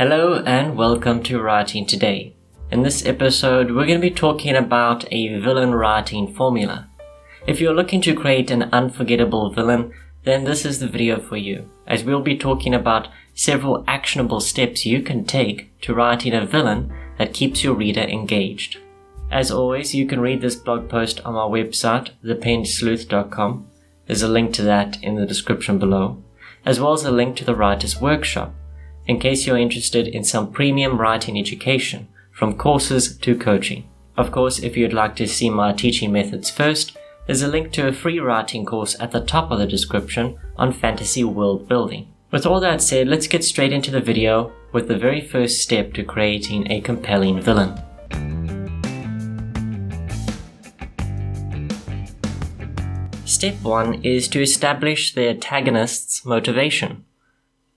Hello and welcome to Writing Today. In this episode, we're going to be talking about a villain writing formula. If you're looking to create an unforgettable villain, then this is the video for you, as we'll be talking about several actionable steps you can take to writing a villain that keeps your reader engaged. As always, you can read this blog post on our website, thepensleuth.com. There's a link to that in the description below, as well as a link to the writer's workshop, in case you're interested in some premium writing education, from courses to coaching. Of course, if you'd like to see my teaching methods first, there's a link to a free writing course at the top of the description on fantasy world building. With all that said, let's get straight into the video with the very first step to creating a compelling villain. Step 1 is to establish the antagonist's motivation.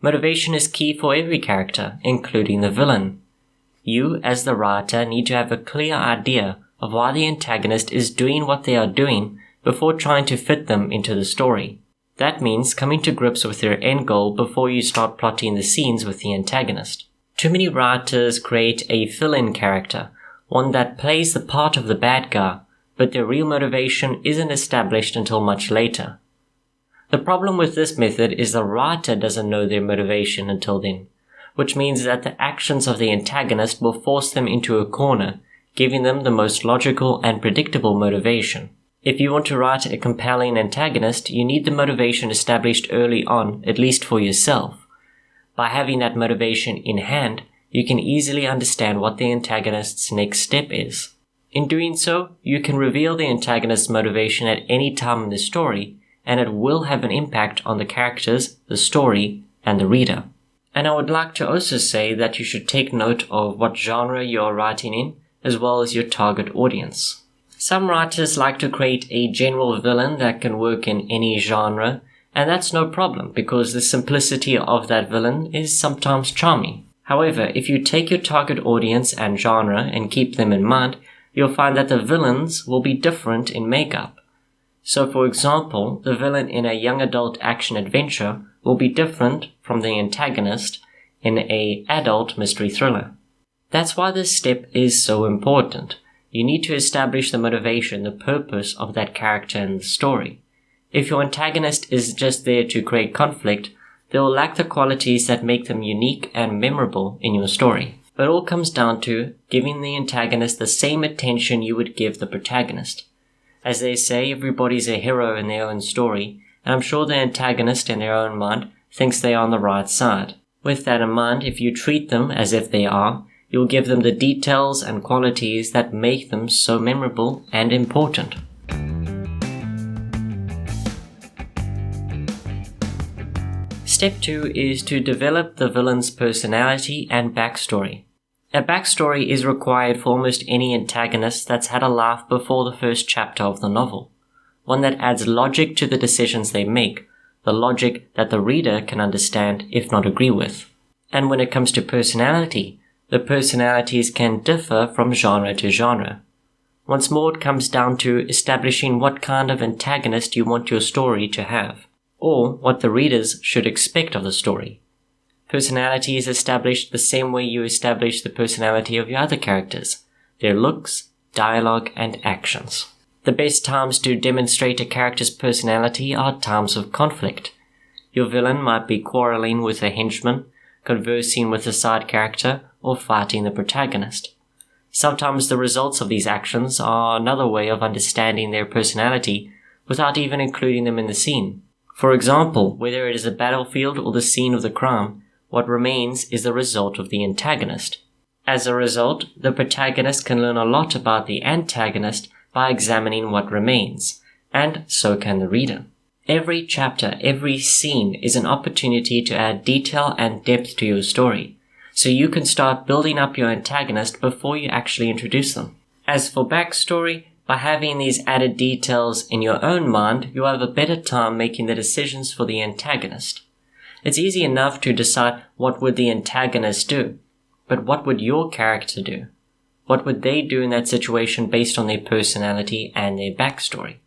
Motivation is key for every character, including the villain. You, as the writer, need to have a clear idea of why the antagonist is doing what they are doing before trying to fit them into the story. That means coming to grips with their end goal before you start plotting the scenes with the antagonist. Too many writers create a fill-in character, one that plays the part of the bad guy, but their real motivation isn't established until much later. The problem with this method is the writer doesn't know their motivation until then, which means that the actions of the antagonist will force them into a corner, giving them the most logical and predictable motivation. If you want to write a compelling antagonist, you need the motivation established early on, at least for yourself. By having that motivation in hand, you can easily understand what the antagonist's next step is. In doing so, you can reveal the antagonist's motivation at any time in the story, and it will have an impact on the characters, the story, and the reader. And I would like to also say that you should take note of what genre you are writing in, as well as your target audience. Some writers like to create a general villain that can work in any genre, and that's no problem because the simplicity of that villain is sometimes charming. However, if you take your target audience and genre and keep them in mind, you'll find that the villains will be different in makeup. So for example, the villain in a young adult action adventure will be different from the antagonist in an adult mystery thriller. That's why this step is so important. You need to establish the motivation, the purpose of that character in the story. If your antagonist is just there to create conflict, they will lack the qualities that make them unique and memorable in your story. It all comes down to giving the antagonist the same attention you would give the protagonist. As they say, everybody's a hero in their own story, and I'm sure the antagonist in their own mind thinks they are on the right side. With that in mind, if you treat them as if they are, you'll give them the details and qualities that make them so memorable and important. Step 2 is to develop the villain's personality and backstory. A backstory is required for almost any antagonist that's had a life before the first chapter of the novel. One that adds logic to the decisions they make, the logic that the reader can understand if not agree with. And when it comes to personality, the personalities can differ from genre to genre. Once more, it comes down to establishing what kind of antagonist you want your story to have, or what the readers should expect of the story. Personality is established the same way you establish the personality of your other characters, their looks, dialogue, and actions. The best times to demonstrate a character's personality are times of conflict. Your villain might be quarreling with a henchman, conversing with a side character, or fighting the protagonist. Sometimes the results of these actions are another way of understanding their personality without even including them in the scene. For example, whether it is a battlefield or the scene of the crime, what remains is the result of the antagonist. As a result, the protagonist can learn a lot about the antagonist by examining what remains, and so can the reader. Every chapter, every scene is an opportunity to add detail and depth to your story, so you can start building up your antagonist before you actually introduce them. As for backstory, by having these added details in your own mind, you'll have a better time making the decisions for the antagonist. It's easy enough to decide what would the antagonist do, but what would your character do? What would they do in that situation based on their personality and their backstory?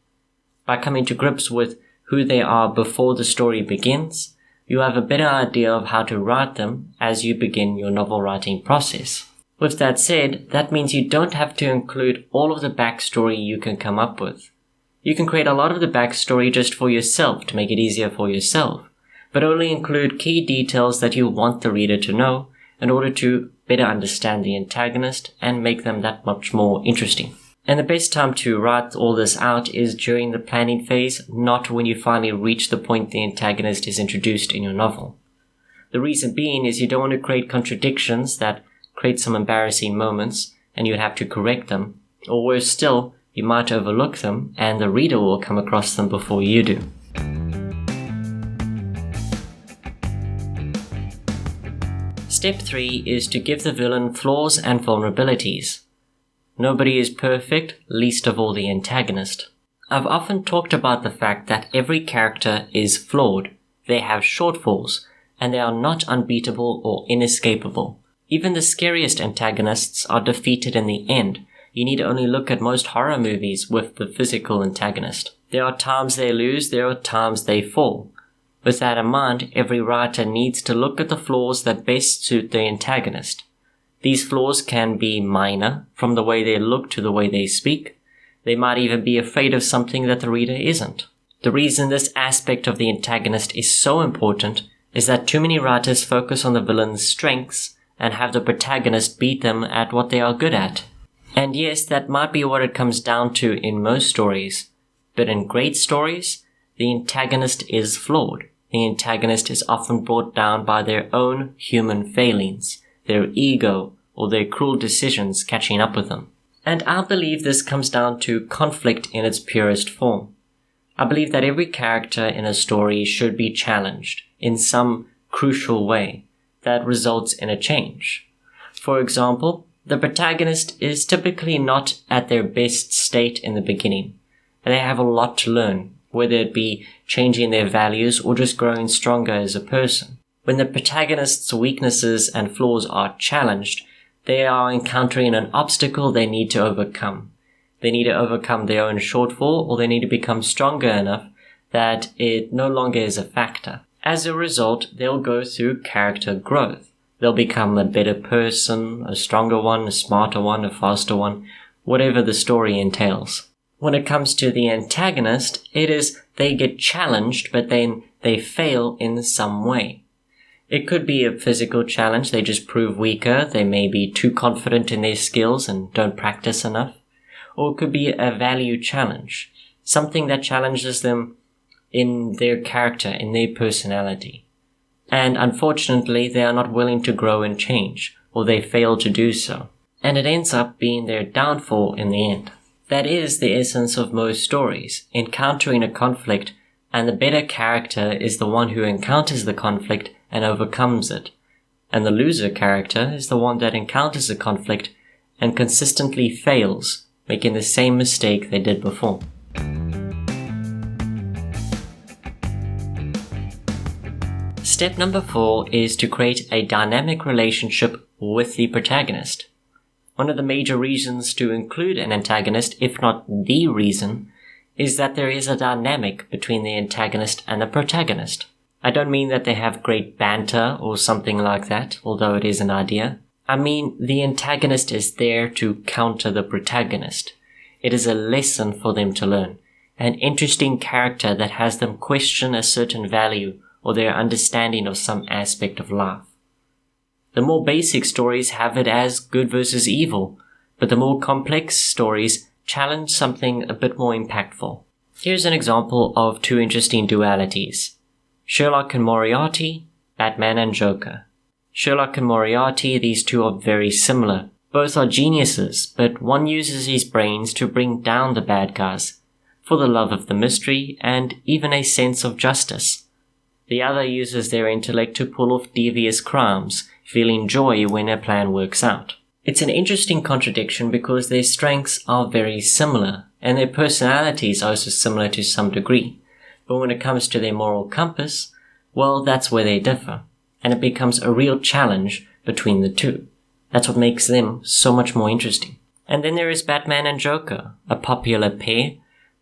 By coming to grips with who they are before the story begins, you have a better idea of how to write them as you begin your novel writing process. With that said, that means you don't have to include all of the backstory you can come up with. You can create a lot of the backstory just for yourself to make it easier for yourself, but only include key details that you want the reader to know in order to better understand the antagonist and make them that much more interesting. And the best time to write all this out is during the planning phase, not when you finally reach the point the antagonist is introduced in your novel. The reason being is you don't want to create contradictions that create some embarrassing moments and you have to correct them, or worse still, you might overlook them and the reader will come across them before you do. Step 3 is to give the villain flaws and vulnerabilities. Nobody is perfect, least of all the antagonist. I've often talked about the fact that every character is flawed, they have shortfalls, and they are not unbeatable or inescapable. Even the scariest antagonists are defeated in the end. You need to only look at most horror movies with the physical antagonist. There are times they lose, there are times they fall. With that in mind, every writer needs to look at the flaws that best suit the antagonist. These flaws can be minor, from the way they look to the way they speak. They might even be afraid of something that the reader isn't. The reason this aspect of the antagonist is so important is that too many writers focus on the villain's strengths and have the protagonist beat them at what they are good at. And yes, that might be what it comes down to in most stories, but in great stories, the antagonist is flawed. The antagonist is often brought down by their own human failings, their ego, or their cruel decisions catching up with them. And I believe this comes down to conflict in its purest form. I believe that every character in a story should be challenged in some crucial way that results in a change. For example, the protagonist is typically not at their best state in the beginning, and they have a lot to learn, whether it be changing their values or just growing stronger as a person. When the protagonist's weaknesses and flaws are challenged, they are encountering an obstacle they need to overcome. They need to overcome their own shortfall, or they need to become stronger enough that it no longer is a factor. As a result, they'll go through character growth. They'll become a better person, a stronger one, a smarter one, a faster one, whatever the story entails. When it comes to the antagonist, it is they get challenged, but then they fail in some way. It could be a physical challenge, they just prove weaker, they may be too confident in their skills and don't practice enough. Or it could be a value challenge, something that challenges them in their character, in their personality. And unfortunately, they are not willing to grow and change, or they fail to do so. And it ends up being their downfall in the end. That is the essence of most stories, encountering a conflict, and the better character is the one who encounters the conflict and overcomes it. And the loser character is the one that encounters the conflict and consistently fails, making the same mistake they did before. Step number 4 is to create a dynamic relationship with the protagonist. One of the major reasons to include an antagonist, if not the reason, is that there is a dynamic between the antagonist and the protagonist. I don't mean that they have great banter or something like that, although it is an idea. I mean the antagonist is there to counter the protagonist. It is a lesson for them to learn, an interesting character that has them question a certain value or their understanding of some aspect of life. The more basic stories have it as good versus evil, but the more complex stories challenge something a bit more impactful. Here's an example of two interesting dualities. Sherlock and Moriarty, Batman and Joker. Sherlock and Moriarty, these two are very similar. Both are geniuses, but one uses his brains to bring down the bad guys, for the love of the mystery and even a sense of justice. The other uses their intellect to pull off devious crimes, feeling joy when a plan works out. It's an interesting contradiction because their strengths are very similar, and their personalities are also similar to some degree. But when it comes to their moral compass, well, that's where they differ, and it becomes a real challenge between the two. That's what makes them so much more interesting. And then there is Batman and Joker, a popular pair,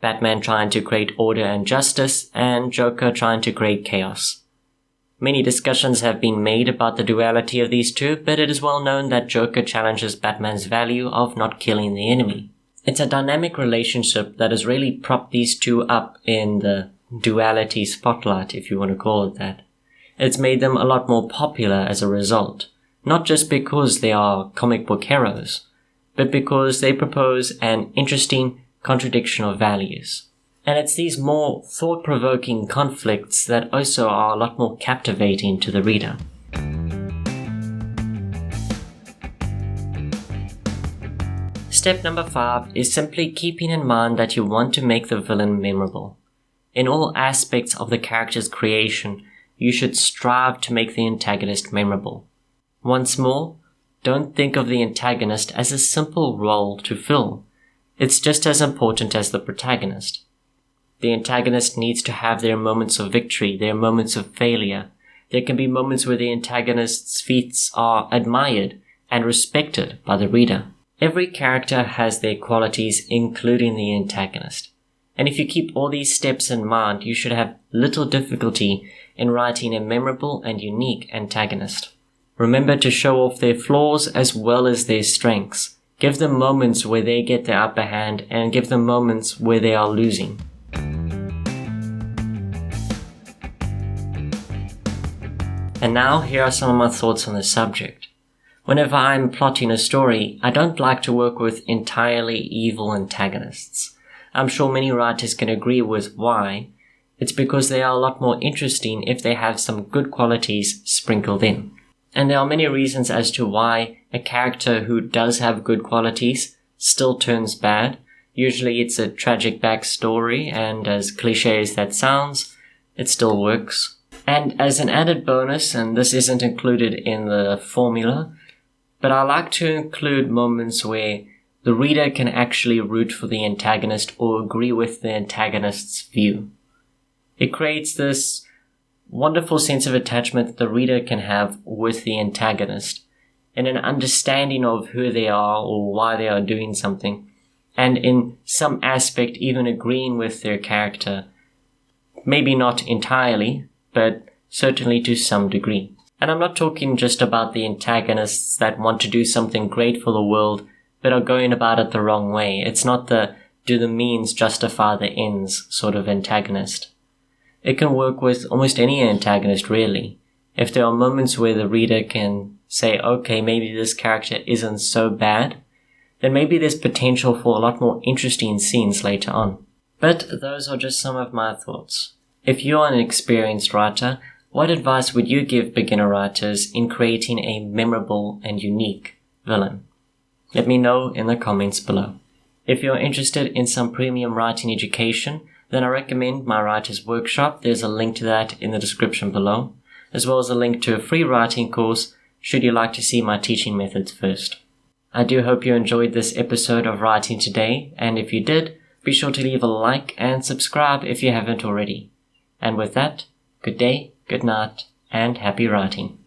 Batman trying to create order and justice, and Joker trying to create chaos. Many discussions have been made about the duality of these two, but it is well known that Joker challenges Batman's value of not killing the enemy. It's a dynamic relationship that has really propped these two up in the duality spotlight, if you want to call it that. It's made them a lot more popular as a result, not just because they are comic book heroes, but because they propose an interesting contradiction of values. And it's these more thought-provoking conflicts that also are a lot more captivating to the reader. Step number 5 is simply keeping in mind that you want to make the villain memorable. In all aspects of the character's creation, you should strive to make the antagonist memorable. Once more, don't think of the antagonist as a simple role to fill. It's just as important as the protagonist. The antagonist needs to have their moments of victory, their moments of failure. There can be moments where the antagonist's feats are admired and respected by the reader. Every character has their qualities, including the antagonist. And if you keep all these steps in mind, you should have little difficulty in writing a memorable and unique antagonist. Remember to show off their flaws as well as their strengths. Give them moments where they get the upper hand and give them moments where they are losing. And now here are some of my thoughts on the subject. Whenever I'm plotting a story, I don't like to work with entirely evil antagonists. I'm sure many writers can agree with why. It's because they are a lot more interesting if they have some good qualities sprinkled in. And there are many reasons as to why a character who does have good qualities still turns bad. Usually it's a tragic backstory, and as cliché as that sounds, it still works. And as an added bonus, and this isn't included in the formula, but I like to include moments where the reader can actually root for the antagonist or agree with the antagonist's view. It creates this wonderful sense of attachment that the reader can have with the antagonist, and an understanding of who they are or why they are doing something, and in some aspect even agreeing with their character. Maybe not entirely, but certainly to some degree. And I'm not talking just about the antagonists that want to do something great for the world, but are going about it the wrong way. It's not the do the means justify the ends sort of antagonist. It can work with almost any antagonist, really. If there are moments where the reader can say, okay, maybe this character isn't so bad, then maybe there's potential for a lot more interesting scenes later on. But those are just some of my thoughts. If you're an experienced writer, what advice would you give beginner writers in creating a memorable and unique villain? Let me know in the comments below. If you're interested in some premium writing education, then I recommend my writer's workshop. There's a link to that in the description below, as well as a link to a free writing course should you like to see my teaching methods first. I do hope you enjoyed this episode of Writing Today, and if you did, be sure to leave a like and subscribe if you haven't already. And with that, good day, good night, and happy writing.